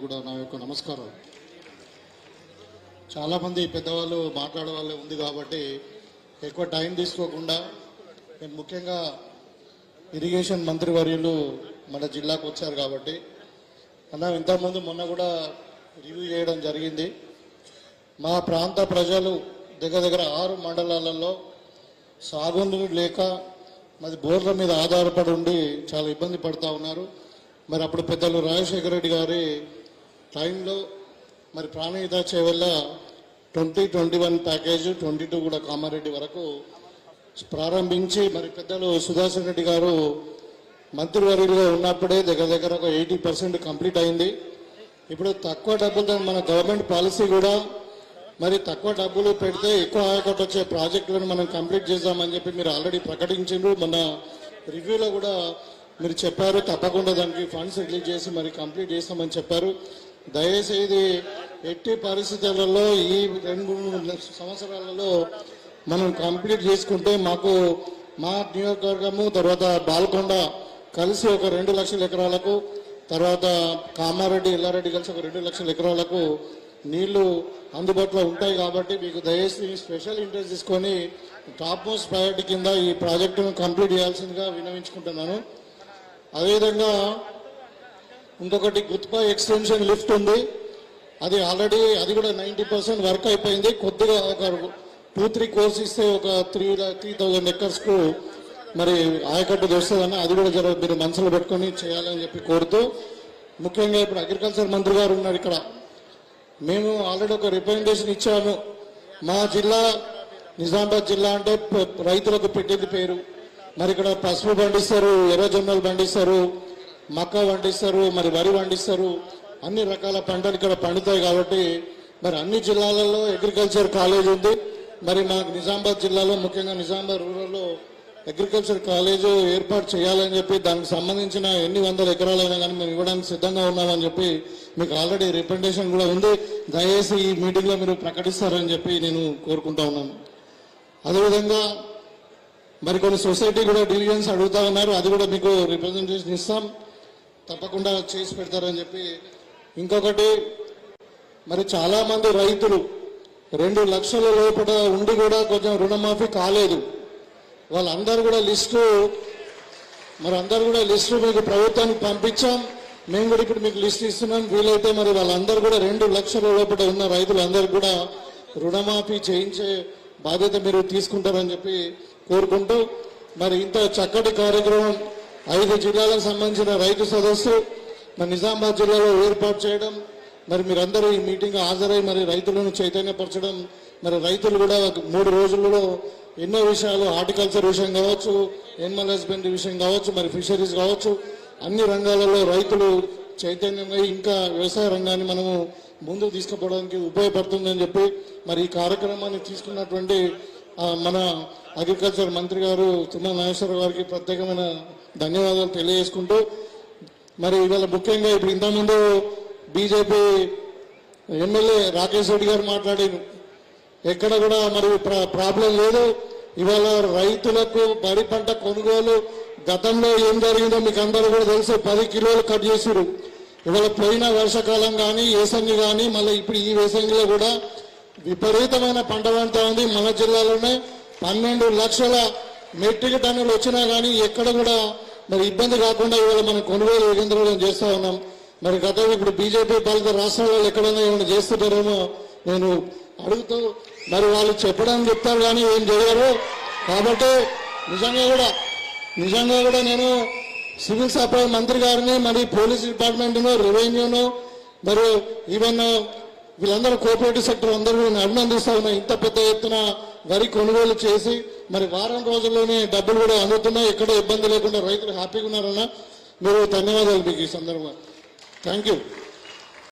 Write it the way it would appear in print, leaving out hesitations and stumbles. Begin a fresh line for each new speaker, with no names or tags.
కూడా నా యొక్క నమస్కారం. చాలామంది పెద్దవాళ్ళు మాట్లాడే వాళ్ళే ఉంది కాబట్టి ఎక్కువ టైం తీసుకోకుండా నేను ముఖ్యంగా ఇరిగేషన్ మంత్రివర్యులు మన జిల్లాకు వచ్చారు కాబట్టి అన్న ఇంతకుముందు మొన్న కూడా రివ్యూ చేయడం జరిగింది. మా ప్రాంత ప్రజలు దగ్గర 6 మండలాలలో సాగునీరు లేక మరి బోర్ల మీద ఆధారపడి ఉండి చాలా ఇబ్బంది పడుతూ ఉన్నారు. మరి అప్పుడు పెద్దలు రాజశేఖర రెడ్డి గారి టైంలో మరి ప్రాణహిత చేవల్ల 2021 ప్యాకేజ్ 22 కూడా కామారెడ్డి వరకు ప్రారంభించి మరి పెద్దలు సుదర్శన్ రెడ్డి గారు మంత్రివర్యులుగా ఉన్నప్పుడే దగ్గర ఒక 80% కంప్లీట్ అయింది. ఇప్పుడు తక్కువ డబ్బులతో మన గవర్నమెంట్ పాలసీ కూడా మరి తక్కువ డబ్బులు పెడితే ఎక్కువ ఆయకట్టు వచ్చే ప్రాజెక్టులను మనం కంప్లీట్ చేద్దామని చెప్పి మీరు ఆల్రెడీ ప్రకటించారు. మన రివ్యూలో కూడా మీరు చెప్పారు తప్పకుండా దానికి ఫండ్స్ రిలీజ్ చేసి మరి కంప్లీట్ చేస్తామని చెప్పారు. దయచేసి ఇది ఎట్టి పరిస్థితులలో ఈ 2-3 సంవత్సరాలలో మనం కంప్లీట్ చేసుకుంటే మాకు మా నియోజకవర్గము తర్వాత బాల్కొండ కలిసి ఒక 2 లక్షల ఎకరాలకు తర్వాత కామారెడ్డి ఎల్లారెడ్డి కలిసి ఒక 2 లక్షల ఎకరాలకు నీళ్లు అందుబాటులో ఉంటాయి. కాబట్టి మీకు దయచేసి స్పెషల్ ఇంట్రెస్ట్ తీసుకొని టాప్ మోస్ట్ ప్రయారిటీ కింద ఈ ప్రాజెక్టును కంప్లీట్ చేయాల్సిందిగా విన్నవించుకుంటున్నాను. అదేవిధంగా ఇంకొకటి గుత్పా ఎక్స్టెన్షన్ లిఫ్ట్ ఉంది, అది ఆల్రెడీ అది కూడా 90% వర్క్ అయిపోయింది. కొద్దిగా ఒక 2-3 కోర్స్ ఇస్తే ఒక 3,000 ఎకర్స్కు మరి ఆయకట్టు దొరుకుతుందని అది కూడా మీరు మనసులో పెట్టుకొని చేయాలని చెప్పి కోరుతూ, ముఖ్యంగా ఇప్పుడు అగ్రికల్చర్ మంత్రి గారు ఉన్నారు ఇక్కడ. మేము ఆల్రెడీ ఒక రికమెండేషన్ ఇచ్చాము. మా జిల్లా నిజామాబాద్ జిల్లా అంటే రైతులకు పెట్టింది పేరు. మరి ఇక్కడ పసుపు పండిస్తారు, ఎర్రజొన్నలు పండిస్తారు, మక్క పండిస్తారు, మరి వరి పండిస్తారు, అన్ని రకాల పంటలు ఇక్కడ పండుతాయి. కాబట్టి మరి అన్ని జిల్లాలలో అగ్రికల్చర్ కాలేజ్ ఉంది. మరి మాకు నిజామాబాద్ జిల్లాలో ముఖ్యంగా నిజామాబాద్ రూరల్లో అగ్రికల్చర్ కాలేజ్ ఏర్పాటు చేయాలని చెప్పి దానికి సంబంధించిన ఎన్ని వందల ఎకరాలైనా కానీ మేము ఇవ్వడానికి సిద్ధంగా ఉన్నామని చెప్పి మీకు ఆల్రెడీ రికమెండేషన్ కూడా ఉంది. దయచేసి ఈ మీటింగ్లో మీరు ప్రకటిస్తారని చెప్పి నేను కోరుకుంటా ఉన్నాను. అదేవిధంగా మరి కొన్ని సొసైటీ కూడా డివిజన్స్ అడుగుతా ఉన్నారు, అది కూడా మీకు రిప్రజెంటేషన్ ఇస్తాం, తప్పకుండా చేసి పెడతారని చెప్పి. ఇంకొకటి మరి చాలామంది రైతులు 2 లక్షల లోపల ఉండి కూడా కొంచెం రుణమాఫీ కాలేదు. వాళ్ళందరూ కూడా లిస్టు మీకు ప్రభుత్వానికి పంపించాం. మేము కూడా ఇప్పుడు మీకు లిస్ట్ ఇస్తున్నాం. వీలైతే మరి వాళ్ళందరూ కూడా 2 లక్షల లోపల ఉన్న రైతులందరూ కూడా రుణమాఫీ చేయించే బాధ్యత మీరు తీసుకుంటారని చెప్పి కోరుకుంటూ, మరి ఇంత చక్కటి కార్యక్రమం 5 జిల్లాలకు సంబంధించిన రైతు సదస్సు మరి నిజామాబాద్ జిల్లాలో ఏర్పాటు చేయడం, మరి మీరందరూ ఈ మీటింగ్ హాజరై మరి రైతులను చైతన్యపరచడం, మరి రైతులు కూడా 3 రోజుల్లో ఎన్నో విషయాలు హార్టికల్చర్ విషయం కావచ్చు, ఎనిమల్ హస్బెండరీ విషయం కావచ్చు, మరి ఫిషరీస్ కావచ్చు, అన్ని రంగాలలో రైతులు చైతన్యంగా ఇంకా వ్యవసాయ రంగాన్ని మనము ముందుకు తీసుకుపోవడానికి ఉపయోగపడుతుందని చెప్పి మరి ఈ కార్యక్రమాన్ని తీసుకున్నటువంటి మన అగ్రికల్చర్ మంత్రి గారు తుమ్మల నాగేశ్వరరావు గారికి ప్రత్యేకమైన ధన్యవాదాలు తెలియజేసుకుంటూ, మరి ఇవాళ ముఖ్యంగా ఇప్పుడు ఇంతకుముందు బీజేపీ ఎమ్మెల్యే రాకేష్ రెడ్డి గారు మాట్లాడి ఎక్కడ కూడా మరి ప్రాబ్లం లేదు. ఇవాళ రైతులకు వరి పంట కొనుగోలు గతంలో ఏం జరిగిందో మీకు అందరూ కూడా తెలుసు. 10 కిలోలు కట్ చేసారు. ఇవాళ పోయిన వర్షాకాలం కానీ ఏసంగి కానీ మళ్ళీ ఇప్పుడు ఈ వేసంగిలో కూడా విపరీతమైన పంట పండుతా ఉంది. మన జిల్లాలోనే 12 లక్షల మెట్రిక్ టన్నులు వచ్చినా కానీ ఎక్కడ కూడా మరి ఇబ్బంది కాకుండా ఇవాళ మనం కొనుగోలు కేంద్రాలను చేస్తూ ఉన్నాం. మరి గతంలో ఇప్పుడు బీజేపీ పాలిత రాష్ట్రాలలో ఎక్కడైనా ఏమైనా చేస్తుంటారేమో నేను అడుగుతూ, మరి వాళ్ళు చెప్తారు కానీ ఏం చేయరు. కాబట్టి నిజంగా కూడా నేను సివిల్ సప్లై మంత్రి గారిని, మరి పోలీస్ డిపార్ట్మెంట్ను, రెవెన్యూను, మరి ఈవెన్ వీళ్ళందరూ కోఆపరేటివ్ సెక్టర్ అందరూ నేను అభినందిస్తా ఉన్నా. ఇంత పెద్ద ఎత్తున వరి కొనుగోలు చేసి మరి వారం రోజుల్లోనే డబ్బులు కూడా అందుతున్నాయి. ఎక్కడ ఇబ్బంది లేకుండా రైతులు హ్యాపీగా ఉన్నారన్నా. మీరు ధన్యవాదాలు మీకు ఈ సందర్భంగా. Thank you.